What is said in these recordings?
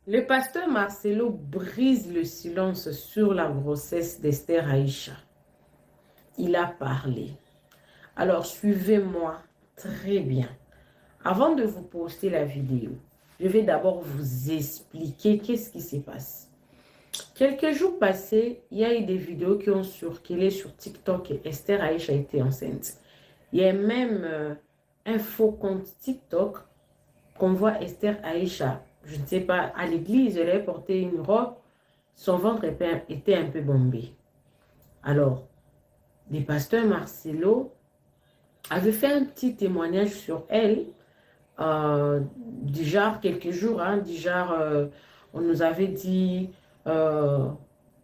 Le pasteur Marcelo brise le silence sur la grossesse d'Esther Aïcha. Il a parlé. Alors, suivez-moi très bien. Avant de vous poster la vidéo, je vais d'abord vous expliquer qu'est-ce qui se passe. Quelques jours passés, il y a eu des vidéos qui ont circulé sur TikTok et Esther Aïcha était enceinte. Il y a même un faux compte TikTok qu'on voit Esther Aïcha, je ne sais pas, à l'église, elle avait porté une robe, son ventre était un peu bombé. Alors, le pasteur Marcelo avait fait un petit témoignage sur elle, du genre quelques jours, hein, du genre, on nous avait dit, euh,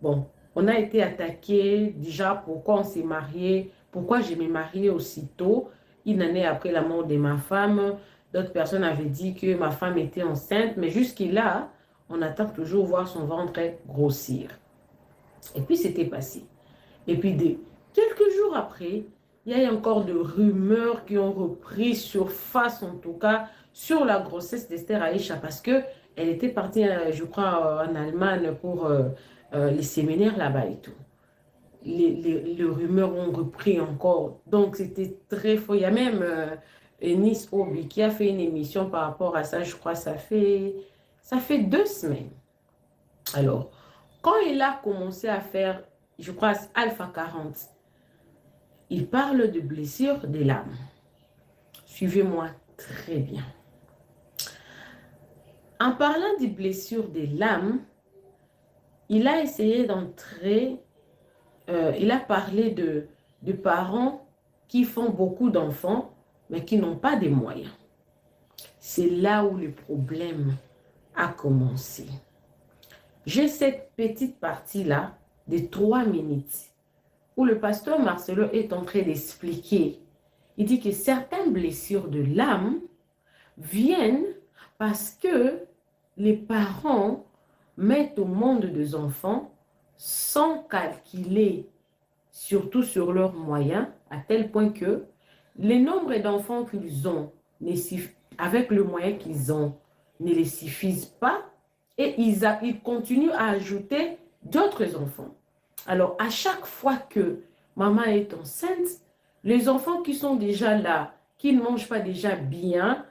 bon, on a été attaqué, déjà pourquoi on s'est marié, pourquoi je m'ai mariée aussitôt, une année après la mort de ma femme. D'autres personnes avaient dit que ma femme était enceinte, mais jusqu'à on attend toujours voir son ventre grossir. Et puis c'était passé. Et puis quelques jours après, il y a eu encore de rumeurs qui ont repris surface, en tout cas, sur la grossesse d'Esther Aïcha, parce que elle était partie, je crois, en Allemagne pour les séminaires là-bas et tout. Les rumeurs ont repris encore. Donc, c'était très faux. Il y a même Nice Obi qui a fait une émission par rapport à ça, je crois, ça fait 2 semaines. Alors, quand il a commencé à faire, je crois, Alpha 40, il parle de blessures de l'âme. Suivez-moi très bien. En parlant des blessures de l'âme, il a essayé d'entrer, il a parlé de parents qui font beaucoup d'enfants, mais qui n'ont pas de moyens. C'est là où le problème a commencé. J'ai cette petite partie-là de 3 minutes où le pasteur Marcelo est en train d'expliquer. Il dit que certaines blessures de l'âme viennent parce que les parents mettent au monde des enfants sans calculer, surtout sur leurs moyens, à tel point que les nombres d'enfants qu'ils ont, avec le moyen qu'ils ont, ne les suffisent pas et ils continuent à ajouter d'autres enfants. Alors, à chaque fois que maman est enceinte, les enfants qui sont déjà là, qui ne mangent pas déjà bien,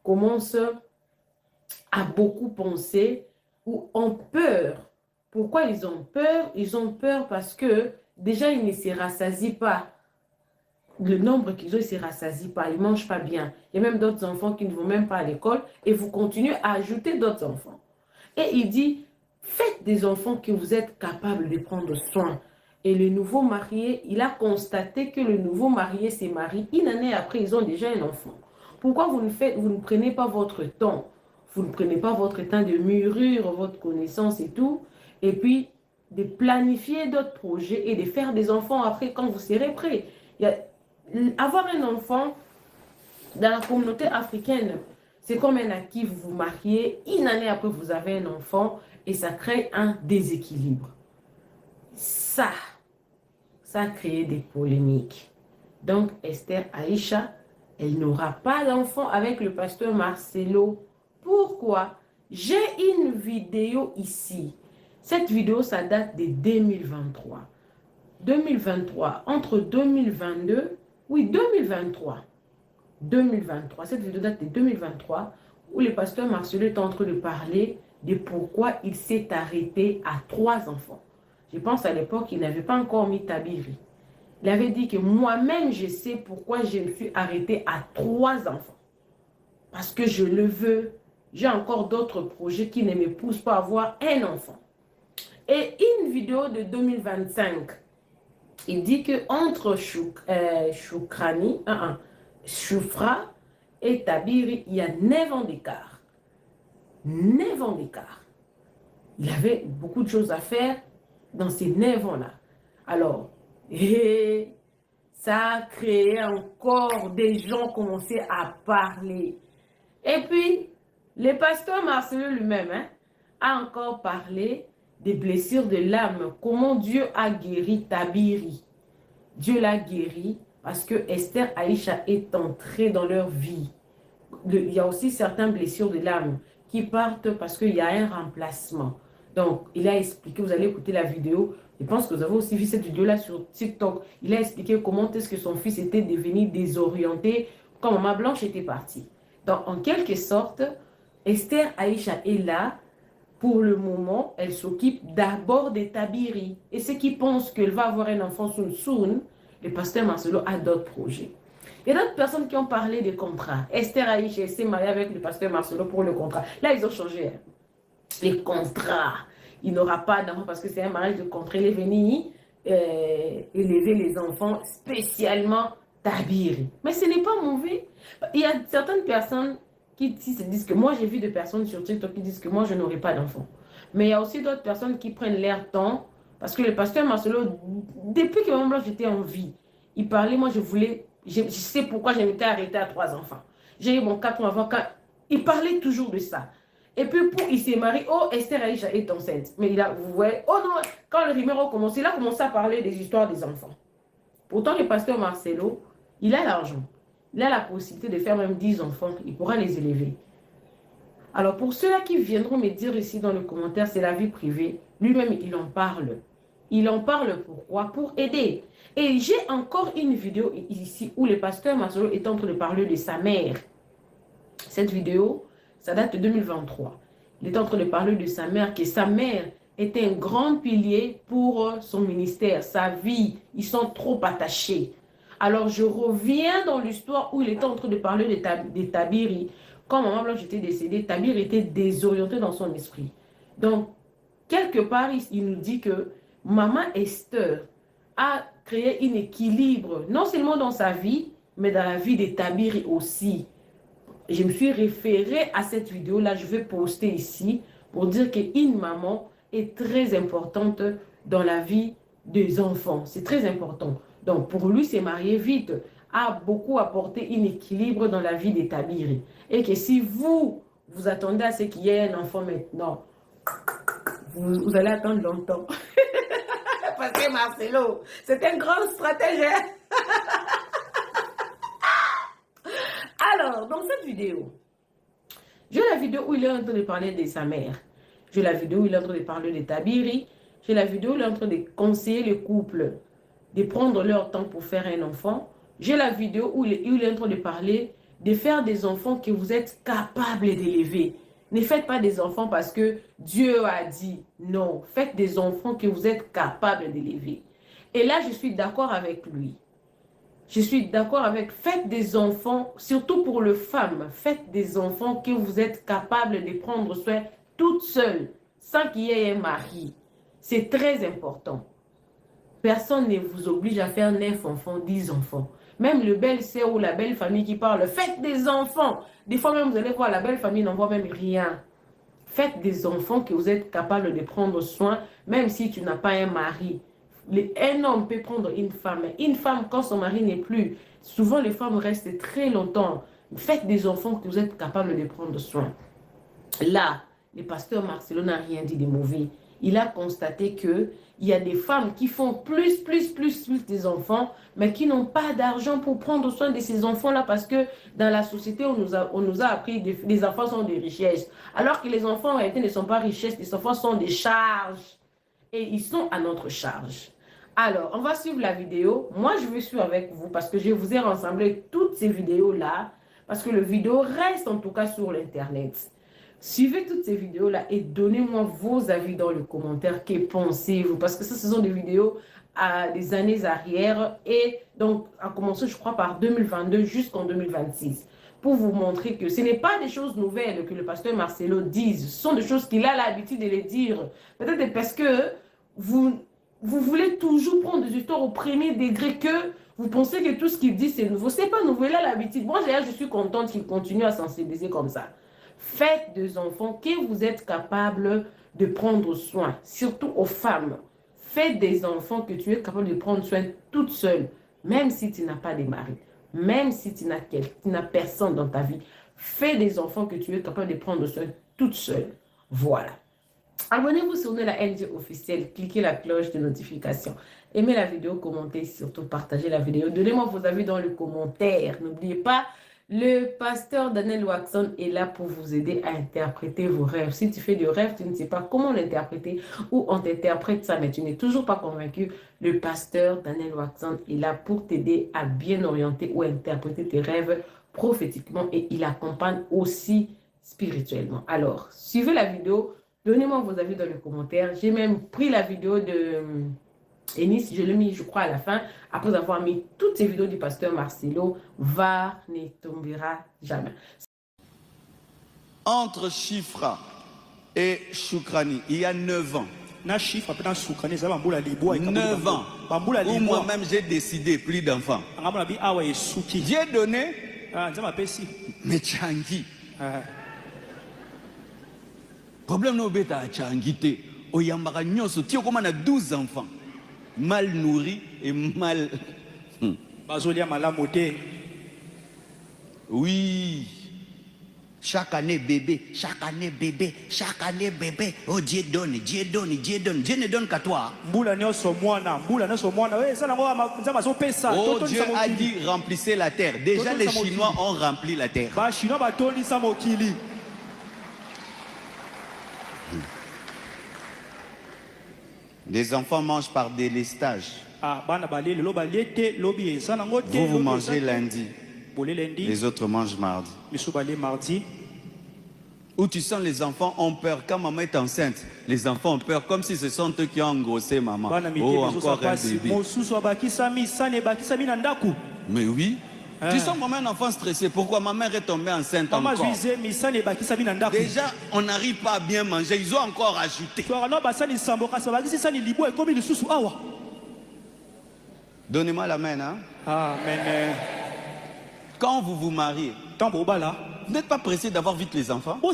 commencent à beaucoup penser ou ont peur. Pourquoi ils ont peur? Ils ont peur parce que déjà, ils ne se rassasient pas. Le nombre qu'ils ont, ils ne se rassasient pas. Ils ne mangent pas bien. Il y a même d'autres enfants qui ne vont même pas à l'école et vous continuez à ajouter d'autres enfants. Et il dit, faites des enfants que vous êtes capables de prendre soin. Et le nouveau marié, il a constaté que le nouveau marié s'est marié. Une année après, ils ont déjà un enfant. Pourquoi vous ne prenez pas votre temps? Vous ne prenez pas votre temps de mûrir votre connaissance et tout. Et puis, de planifier d'autres projets et de faire des enfants après quand vous serez prêt. Avoir un enfant dans la communauté africaine, c'est comme un acquis, vous vous mariez, une année après vous avez un enfant et ça crée un déséquilibre. Ça, ça a créé des polémiques. Donc Esther Aïcha, elle n'aura pas d'enfant avec le pasteur Marcelo. Pourquoi? J'ai une vidéo ici. Cette vidéo, ça date de 2023. 2023, entre 2022, oui, 2023. 2023. Cette vidéo date de 2023 où le pasteur Marcelo est en train de parler de pourquoi il s'est arrêté à 3 enfants. Je pense à l'époque, il n'avait pas encore mis Tabiri. Il avait dit que moi-même, je sais pourquoi je me suis arrêté à 3 enfants. Parce que je le veux. J'ai encore d'autres projets qui ne me poussent pas à avoir un enfant. Et une vidéo de 2025, il dit que entre Choufra et Tabiri, il y a 9 ans d'écart. 9 ans d'écart. Il avait beaucoup de choses à faire dans ces 9 ans-là. Alors, ça a créé encore des gens commencé à parler. Et puis, le pasteur Marcelo lui-même a encore parlé des blessures de l'âme, comment Dieu a guéri Tabiri. Dieu l'a guéri parce que Esther Aïcha est entrée dans leur vie. Il y a aussi certaines blessures de l'âme qui partent parce qu'il y a un remplacement. Donc, il a expliqué, vous allez écouter la vidéo. Je pense que vous avez aussi vu cette vidéo-là sur TikTok. Il a expliqué comment est-ce que son fils était devenu désorienté quand Maman Blanche était partie. Donc, en quelque sorte, Esther Aïcha est là. Pour le moment, elle s'occupe d'abord des Tabiri. Et ceux qui pensent qu'elle va avoir un enfant soon, le pasteur Marcelo a d'autres projets. Il y a d'autres personnes qui ont parlé des contrats. Esther Aïcha s'est mariée avec le pasteur Marcelo pour le contrat. Là, ils ont changé. Les contrats. Il n'aura pas d'enfant parce que c'est un mariage de contrat. Il est venu élever les enfants spécialement Tabiri. Mais ce n'est pas mauvais. Il y a certaines personnes qui se disent que moi, j'ai vu des personnes sur TikTok qui disent que moi, je n'aurai pas d'enfant. Mais il y a aussi d'autres personnes qui prennent leur temps parce que le pasteur Marcelo, depuis que Maman Blanche j'étais en vie, il parlait, moi, je sais pourquoi je m'étais arrêtée à 3 enfants. J'ai eu mon 4 enfants quand il parlait toujours de ça. Et puis, il s'est marié. Oh, Esther Aïcha est enceinte. Mais vous voyez, oh non, quand le rumeur a commencé, il a commencé à parler des histoires des enfants. Pourtant, le pasteur Marcelo, il a l'argent. Il a la possibilité de faire même 10 enfants. Il pourra les élever. Alors, pour ceux-là qui viendront me dire ici dans le commentaire, c'est la vie privée, lui-même, il en parle. Il en parle pourquoi? Pour aider. Et j'ai encore une vidéo ici où le pasteur Marcelo est en train de parler de sa mère. Cette vidéo, ça date de 2023. Il est en train de parler de sa mère, que sa mère était un grand pilier pour son ministère, sa vie. Ils sont trop attachés. Alors, je reviens dans l'histoire où il était en train de parler des Tabiri. Quand Maman Blanche était décédée, Tabiri était désorienté dans son esprit. Donc, quelque part, il nous dit que Maman Esther a créé un équilibre, non seulement dans sa vie, mais dans la vie des Tabiri aussi. Je me suis référée à cette vidéo-là, je vais poster ici pour dire qu'une maman est très importante dans la vie des enfants. C'est très important. Donc, pour lui, se marier vite a beaucoup apporté un équilibre dans la vie des Tabiri. Et que si vous attendez à ce qu'il y ait un enfant maintenant, vous allez attendre longtemps. Parce que Marcelo, c'est un grand stratège. Alors, dans cette vidéo, j'ai la vidéo où il est en train de parler de sa mère. J'ai la vidéo où il est en train de parler de Tabiri. J'ai la vidéo où il est en train de conseiller le couple de prendre leur temps pour faire un enfant. J'ai la vidéo où il est en train de parler de faire des enfants que vous êtes capables d'élever. Ne faites pas des enfants parce que Dieu a dit non. Faites des enfants que vous êtes capables d'élever. Et là, je suis d'accord avec lui. Je suis d'accord avec, faites des enfants, surtout pour les femmes, faites des enfants que vous êtes capables de prendre soin toute seule, sans qu'il y ait un mari. C'est très important. Personne ne vous oblige à faire 9 enfants, 10 enfants. Même le belle-sœur ou la belle famille qui parle, faites des enfants. Des fois même, vous allez voir, la belle famille n'envoie même rien. Faites des enfants que vous êtes capables de prendre soin, même si tu n'as pas un mari. Un homme peut prendre une femme. Une femme, quand son mari n'est plus, souvent les femmes restent très longtemps. Faites des enfants que vous êtes capables de prendre soin. Là, le pasteur Marcelo n'a rien dit de mauvais. Il a constaté qu'il y a des femmes qui font plus des enfants, mais qui n'ont pas d'argent pour prendre soin de ces enfants-là parce que dans la société, on nous a appris que les enfants sont des richesses. Alors que les enfants, en réalité, ne sont pas richesses, les enfants sont des charges. Et ils sont à notre charge. Alors, on va suivre la vidéo. Moi, je vais suivre avec vous parce que je vous ai rassemblé toutes ces vidéos-là parce que le vidéo reste en tout cas sur l'Internet. Suivez toutes ces vidéos-là et donnez-moi vos avis dans les commentaires. Que pensez-vous? Parce que ça, ce sont des vidéos à des années arrière et donc, à commencer, je crois, par 2022 jusqu'en 2026. Pour vous montrer que ce n'est pas des choses nouvelles que le pasteur Marcelo dise. Ce sont des choses qu'il a l'habitude de les dire. Peut-être parce que vous voulez toujours prendre des histoires au premier degré que vous pensez que tout ce qu'il dit, c'est nouveau. Ce n'est pas nouveau, il a l'habitude. Moi, je suis contente qu'il continue à sensibiliser comme ça. Faites des enfants que vous êtes capables de prendre soin, surtout aux femmes. Faites des enfants que tu es capable de prendre soin toute seule, même si tu n'as pas de mari, même si tu n'as personne dans ta vie. Fais des enfants que tu es capable de prendre soin toute seule. Voilà. Abonnez-vous sur la NG officielle, cliquez la cloche de notification. Aimez la vidéo, commentez, surtout partagez la vidéo. Donnez-moi vos avis dans les commentaires. N'oubliez pas Le pasteur Daniel Waxon est là pour vous aider à interpréter vos rêves. Si tu fais des rêves, tu ne sais pas comment l'interpréter ou on t'interprète ça, mais tu n'es toujours pas convaincu, le pasteur Daniel Waxon est là pour t'aider à bien orienter ou interpréter tes rêves prophétiquement et il accompagne aussi spirituellement. Alors, suivez la vidéo, donnez-moi vos avis dans les commentaires. J'ai même pris la vidéo de Enis, je l'ai mis, je crois, à la fin, après avoir mis toutes ces vidéos du pasteur Marcelo, va ne tombera jamais. Entre Chifra et Choukrani, il y a 9 ans. 9 ans. Où moi-même j'ai décidé plus d'enfants. J'ai donné, mais Tchangi. Problème no beta Tchangi te. Oyambara nyoso, tu as 12 enfants. Mal nourris et mal... Oui. Chaque année bébé, chaque année bébé, chaque année bébé. Oh Dieu donne, Dieu donne, Dieu donne. Dieu ne donne qu'à toi. Oh Dieu a dit remplissez la terre. Déjà les Chinois ont rempli la terre. Les enfants mangent par délestage. Vous mangez lundi. Les autres mangent mardi. Où tu sens les enfants ont peur. Quand maman est enceinte, les enfants ont peur comme si ce sont eux qui ont engrossé maman. Oh, encore un bébé. Mais oui. Tu sens maman un enfant stressé. Pourquoi ma mère est tombée enceinte encore? Déjà, on n'arrive pas à bien manger. Ils ont encore ajouté. Donnez-moi la main. Hein? Amen. Quand vous vous mariez, vous n'êtes pas pressé d'avoir vite les enfants. Vous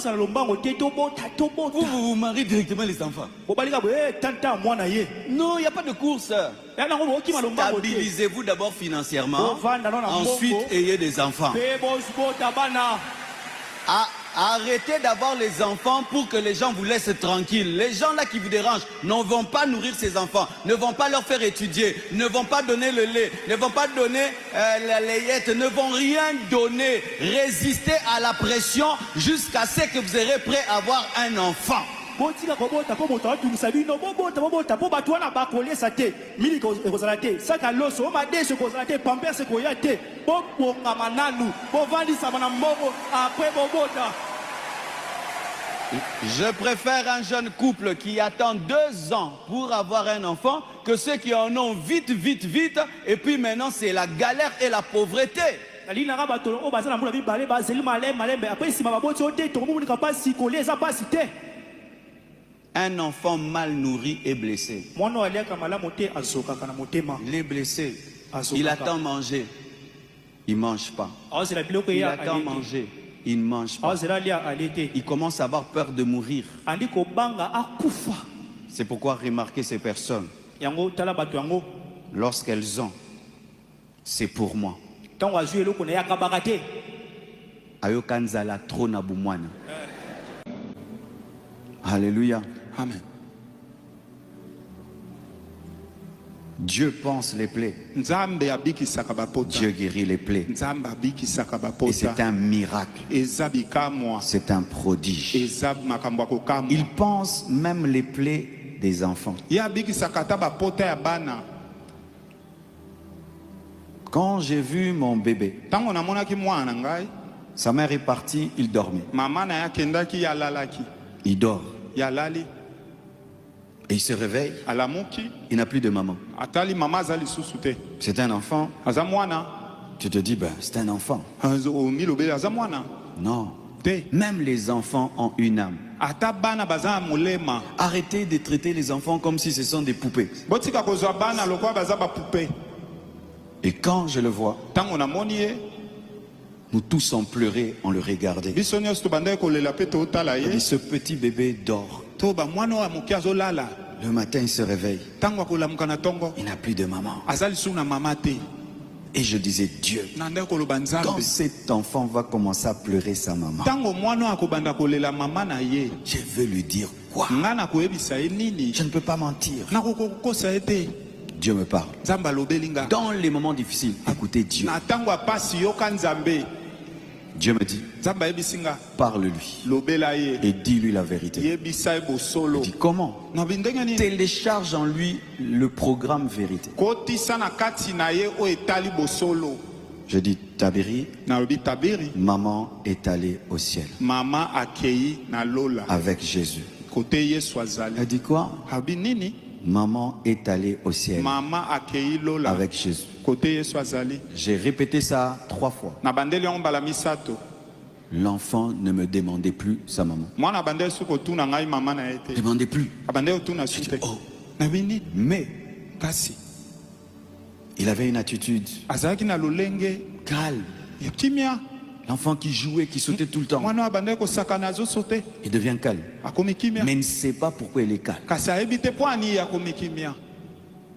vous mariez directement les enfants. Non, il n'y a pas de course. Stabilisez-vous d'abord financièrement. Ensuite, ayez des enfants. Arrêtez d'avoir les enfants pour que les gens vous laissent tranquilles. Les gens là qui vous dérangent ne vont pas nourrir ces enfants, ne vont pas leur faire étudier, ne vont pas donner le lait, ne vont pas donner la layette, ne vont rien donner. Résistez à la pression jusqu'à ce que vous serez prêt à avoir un enfant. Je préfère un jeune couple qui attend 2 ans pour avoir un enfant que ceux qui en ont vite, vite, vite, et puis maintenant c'est la galère et la pauvreté. Un enfant mal nourri est blessé. Il est blessé. Il attend manger. Il ne mange pas. Il attend manger. Il ne mange pas. Il commence à avoir peur de mourir. C'est pourquoi remarquez ces personnes. Lorsqu'elles ont, c'est pour moi. Alléluia. Amen. Dieu pense les plaies. Dieu guérit les plaies. Et c'est un miracle. C'est un prodige. Il pense même les plaies des enfants. Quand j'ai vu mon bébé, sa mère est partie, il dormait. Il dort. Et il se réveille, il n'a plus de maman. C'est un enfant. Tu te dis, ben, c'est un enfant. Non. Même les enfants ont une âme. Arrêtez de traiter les enfants comme si ce sont des poupées. Et quand je le vois, nous tous on pleurait, on le regardait. Et ce petit bébé dort. Le matin, il se réveille. Il n'a plus de maman. Et je disais, Dieu, quand cet enfant va commencer à pleurer sa maman, je veux lui dire quoi? Je ne peux pas mentir. Dieu me parle. Dans les moments difficiles, écoutez Dieu. Dieu me dit, parle-lui et dis-lui la vérité. Je dis comment? Télécharge en lui le programme vérité. Je dis, Tabiri, maman est allée au ciel avec Jésus. Elle dit quoi? Maman est allée au ciel avec Jésus. J'ai répété ça 3 fois. L'enfant ne me demandait plus sa maman. Ne demandait plus. Je dis, oh. Mais il avait une attitude calme. L'enfant qui jouait, qui sautait tout le temps, il devient calme. Mais il ne sait pas pourquoi il est calme.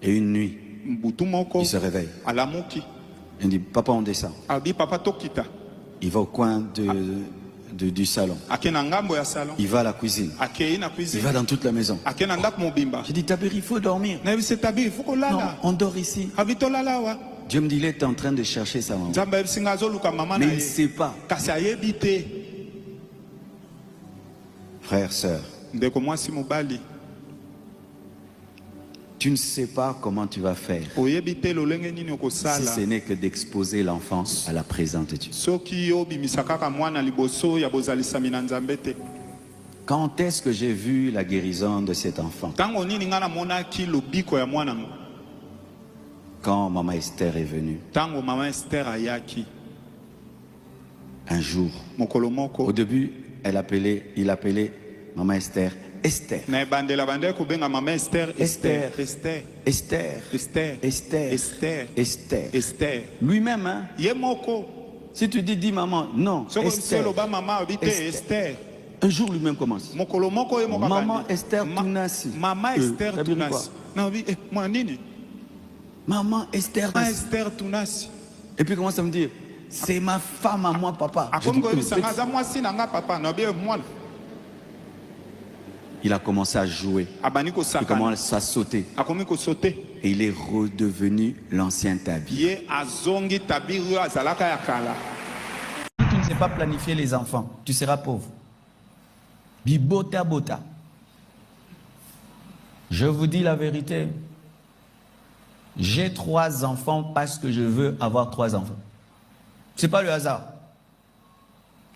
Et une nuit, il se réveille. Il dit, papa, on descend. Il va au coin du salon. Il va à la cuisine. Il va dans toute la maison. J'ai dit, Tabiri, il faut dormir. Non, on dort ici. Dieu me dit, il est en train de chercher sa maman. Mais il ne sait pas. Frère, sœur, tu ne sais pas comment tu vas faire si ce n'est que d'exposer l'enfant à la présence de Dieu. Quand est-ce que j'ai vu la guérison de cet enfant? Quand maman Esther est venue, un jour, au début, il appelait maman Esther Esther. Esther. Esther. Lui-même, hein? Si tu dis maman, non, Esther. Esther. Un jour lui-même commence. Maman Esther Tunasi. Maman Esther Tunasi. Maman Esther Tunasi. Et puis commence à me dire, c'est ma femme à moi, papa. Il a commencé à jouer. Il commence à sauter. Et il est redevenu l'ancien Tabiri. Si tu ne sais pas planifier les enfants, tu seras pauvre. Bibota bota. Je vous dis la vérité. J'ai 3 enfants parce que je veux avoir 3 enfants. Ce n'est pas le hasard.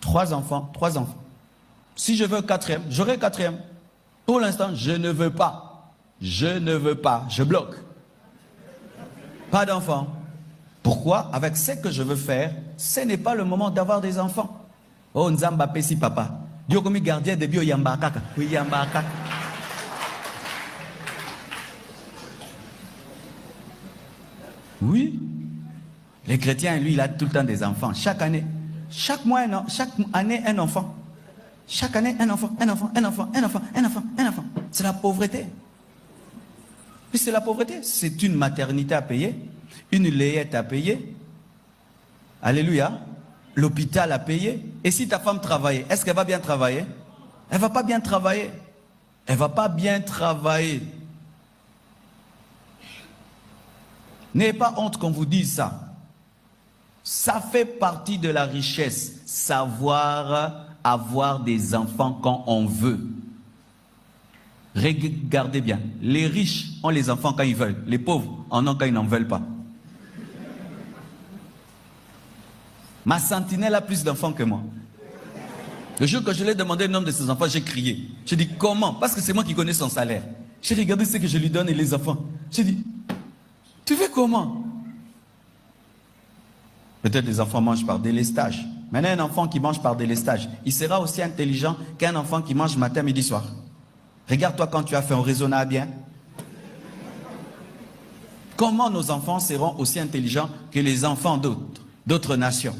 3 enfants. Si je veux 4e, j'aurai 4e. Pour l'instant, je ne veux pas. Je bloque. Pas d'enfants. Pourquoi? Avec ce que je veux faire, ce n'est pas le moment d'avoir des enfants. Oh, Nzamba Pessi papa. Dieu comme gardien de bio yambakaka. Oui, yambakaka. Oui. Les chrétiens, lui, il a tout le temps des enfants. Chaque année. Chaque mois, chaque année, un enfant. Chaque année, un enfant. C'est la pauvreté. Puis c'est la pauvreté. C'est une maternité à payer, une layette à payer. Alléluia. L'hôpital à payer. Et si ta femme travaille, est-ce qu'elle va bien travailler? Elle ne va pas bien travailler. Elle ne va pas bien travailler. N'ayez pas honte qu'on vous dise ça. Ça fait partie de la richesse. Savoir avoir des enfants quand on veut. Regardez bien. Les riches ont les enfants quand ils veulent. Les pauvres en ont quand ils n'en veulent pas. Ma sentinelle a plus d'enfants que moi. Le jour que je lui ai demandé le nom de ses enfants, j'ai crié. J'ai dit comment? Parce que c'est moi qui connais son salaire. J'ai regardé ce que je lui donne et les enfants. J'ai dit, tu fais comment? Peut-être les enfants mangent par délestage. Maintenant, un enfant qui mange par délestage, il sera aussi intelligent qu'un enfant qui mange matin, midi, soir. Regarde-toi quand tu as fait, on raisonna bien. Comment nos enfants seront aussi intelligents que les enfants d'autres nations?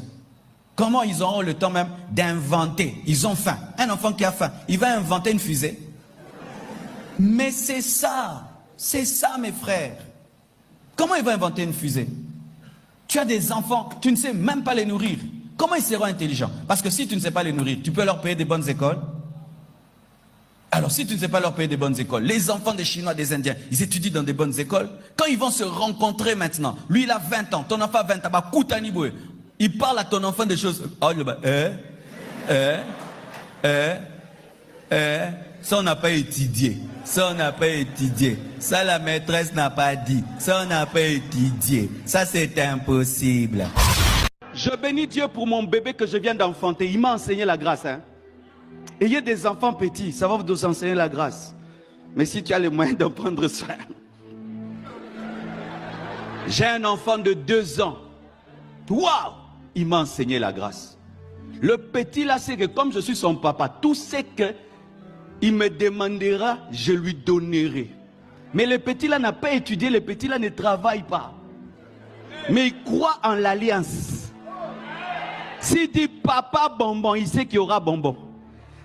Comment ils auront le temps même d'inventer? Ils ont faim. Un enfant qui a faim, il va inventer une fusée. Mais c'est ça mes frères. Comment il va inventer une fusée? Tu as des enfants, tu ne sais même pas les nourrir. Comment ils seront intelligents? Parce que si tu ne sais pas les nourrir, tu peux leur payer des bonnes écoles. Alors si tu ne sais pas leur payer des bonnes écoles, les enfants des Chinois, des Indiens, ils étudient dans des bonnes écoles. Quand ils vont se rencontrer maintenant, lui il a 20 ans, ton enfant a 20 ans, Il parle à ton enfant des choses. Oh, ça on n'a pas étudié. Ça on n'a pas étudié. Ça la maîtresse n'a pas dit. Ça on n'a pas étudié. Ça c'est impossible. Je bénis Dieu pour mon bébé que je viens d'enfanter. Il m'a enseigné la grâce. Hein? Ayez des enfants petits, ça va vous enseigner la grâce. Mais si tu as les moyens d'en prendre soin. J'ai un enfant de 2 ans. Waouh! Il m'a enseigné la grâce. Le petit là, c'est que comme je suis son papa, tout ce qu'il me demandera, je lui donnerai. Mais le petit là n'a pas étudié, le petit là ne travaille pas. Mais il croit en l'alliance. S'il dit papa bonbon, il sait qu'il y aura bonbon.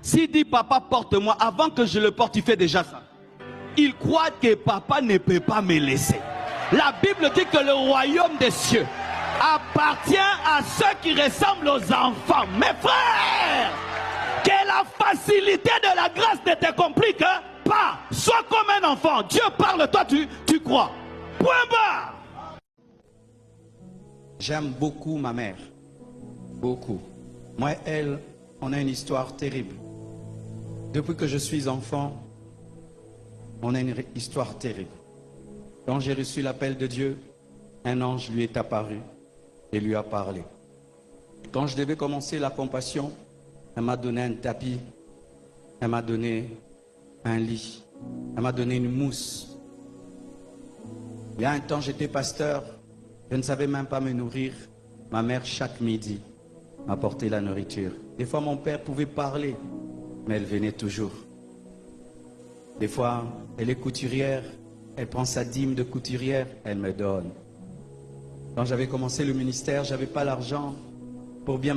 S'il dit papa porte-moi, avant que je le porte, il fait déjà ça. Il croit que papa ne peut pas me laisser. La Bible dit que le royaume des cieux appartient à ceux qui ressemblent aux enfants. Mes frères, que la facilité de la grâce ne te complique pas. Sois comme un enfant. Dieu parle, toi tu crois. Point barre. J'aime beaucoup ma mère. Beaucoup. Moi et elle, on a une histoire terrible. Depuis que je suis enfant, on a une histoire terrible. Quand j'ai reçu l'appel de Dieu, un ange lui est apparu et lui a parlé. Quand je devais commencer la compassion, elle m'a donné un tapis, elle m'a donné un lit, elle m'a donné une mousse. Il y a un temps, j'étais pasteur, je ne savais même pas me nourrir. Ma mère, chaque midi, m'apportait la nourriture. Des fois, mon père pouvait parler, mais elle venait toujours. Des fois, elle est couturière, elle prend sa dîme de couturière, elle me donne. Quand j'avais commencé le ministère, je n'avais pas l'argent pour bien